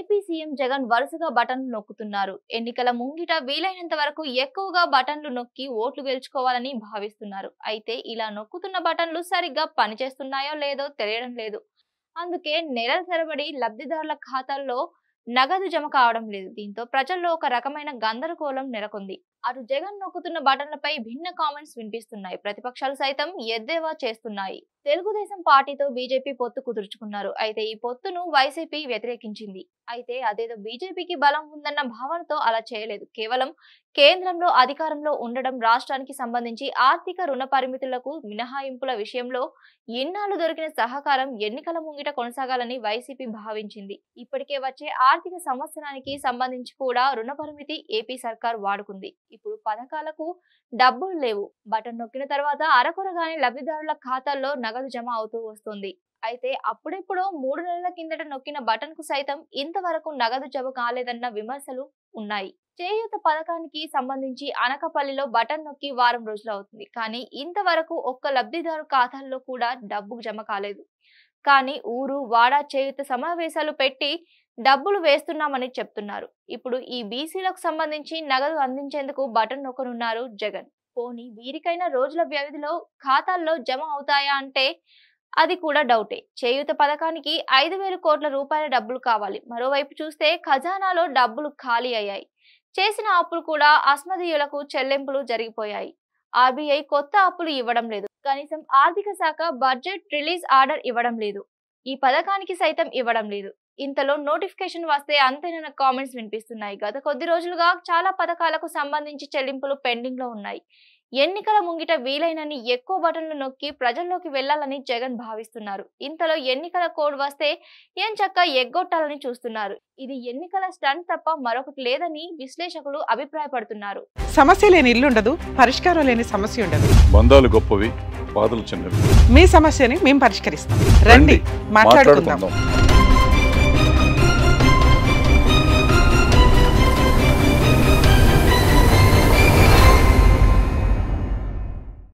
AP CM Jagan వరుసగా బటన్లు నొక్కుతున్నారు. ఎన్నికల ముంగిట వీలైనంత వరకు ఎక్కువగా బటన్లు నొక్కి ఓట్లు గెలుచుకోవాలని భావిస్తున్నారు. అయితే ఇలా నొక్కుతున్న బటన్లు సరిగ్గా పనిచేస్తున్నాయో లేదో తెలియడం లేదు. అందుకే నెలల తరబడి లబ్ధిదారుల ఖాతాల్లో నగదు జమ కావడం లేదు. దీంతో ప్రజల్లో ఒక రకమైన గందరగోళం నెలకొంది. అటు జగన్ నొక్కుతున్న బటన్లపై భిన్న కామెంట్స్ వినిపిస్తున్నాయి. ప్రతిపక్షాలు సైతం ఎద్దేవా చేస్తున్నాయి. తెలుగుదేశం పార్టీతో బీజేపీ పొత్తు కుదుర్చుకున్నారు. అయితే ఈ పొత్తును వైసీపీ వ్యతిరేకించింది. అయితే అదేదో బీజేపీకి బలం ఉందన్న భావనతో అలా చేయలేదు. కేవలం కేంద్రంలో అధికారంలో ఉండడం, రాష్ట్రానికి సంబంధించి ఆర్థిక రుణ పరిమితులకు మినహాయింపుల విషయంలో ఇన్నాళ్లు దొరికిన సహకారం ఎన్నికల ముంగిట కొనసాగాలని వైసీపీ భావించింది. ఇప్పటికే వచ్చే ఆర్థిక సంవత్సరానికి సంబంధించి కూడా రుణ పరిమితి ఏపీ సర్కార్ వాడుకుంది. ఇప్పుడు పథకాలకు డబ్బులు లేవు. బటన్ నొక్కిన తర్వాత అరకొరగానే లబ్ధిదారుల ఖాతాల్లో నగదు జమ అవుతూ వస్తుంది. అయితే అప్పుడెప్పుడో 3 నెలల కిందట నొక్కిన బటన్ కు సైతం ఇంతవరకు నగదు జమ కాలేదన్న విమర్శలు ఉన్నాయి. చేయూత పథకానికి సంబంధించి అనకాపల్లిలో బటన్ నొక్కి వారం రోజులు అవుతుంది. కానీ ఇంతవరకు ఒక్క లబ్ధిదారు ఖాతాల్లో కూడా డబ్బు జమ కాలేదు. కానీ ఊరు వాడా చేయూత సమావేశాలు పెట్టి డబ్బులు వేస్తున్నామని చెప్తున్నారు. ఇప్పుడు ఈ బీసీలకు సంబంధించి నగదు అందించేందుకు బటన్ నొక్కనున్నారు జగన్. పోనీ వీరికైనా రోజుల వ్యవధిలో ఖాతాల్లో జమ అవుతాయా అంటే అది కూడా డౌటే. చేయూత పథకానికి 5,000 కోట్ల రూపాయల డబ్బులు కావాలి. మరోవైపు చూస్తే ఖజానాలో డబ్బులు ఖాళీ అయ్యాయి. చేసిన అప్పులు కూడా అస్మదీయులకు చెల్లింపులు జరిగిపోయాయి. ఆర్బీఐ కొత్త అప్పులు ఇవ్వడం లేదు. కనీసం ఆర్థిక శాఖ బడ్జెట్ రిలీజ్ ఆర్డర్ ఇవ్వడం లేదు. ఈ పథకానికి సైతం ఇవ్వడం లేదు. ఇంతలో నోటిఫికేషన్ వస్తే అంతేనన్న కామెంట్స్ వినిపిస్తున్నాయి. గత కొద్ది రోజులుగా చాలా పథకాలకు సంబంధించి చెల్లింపులు పెండింగ్ లో ఉన్నాయి. ఎన్నికల ముంగిట వీలైనన్ని ఎక్కువ బటన్లు నొక్కి ప్రజల్లోకి వెళ్లాలని జగన్ భావిస్తున్నారు. ఇంతలో ఎన్నికల కోడ్ వస్తే ఏం చక్క ఎగ్గొట్టాలని చూస్తున్నారు. ఇది ఎన్నికల స్టంట్ తప్ప మరొకటి లేదని విశ్లేషకులు అభిప్రాయపడుతున్నారు. సమస్య లేని ఇల్లు ఉండదు, పరిష్కారం లేని సమస్య ఉండదు. బంధాలు గొప్పవి, బాధలు చిన్నవి. మీ సమస్యని మేము పరిష్కరిస్తాం. రండి మాట్లాడుకుందాం.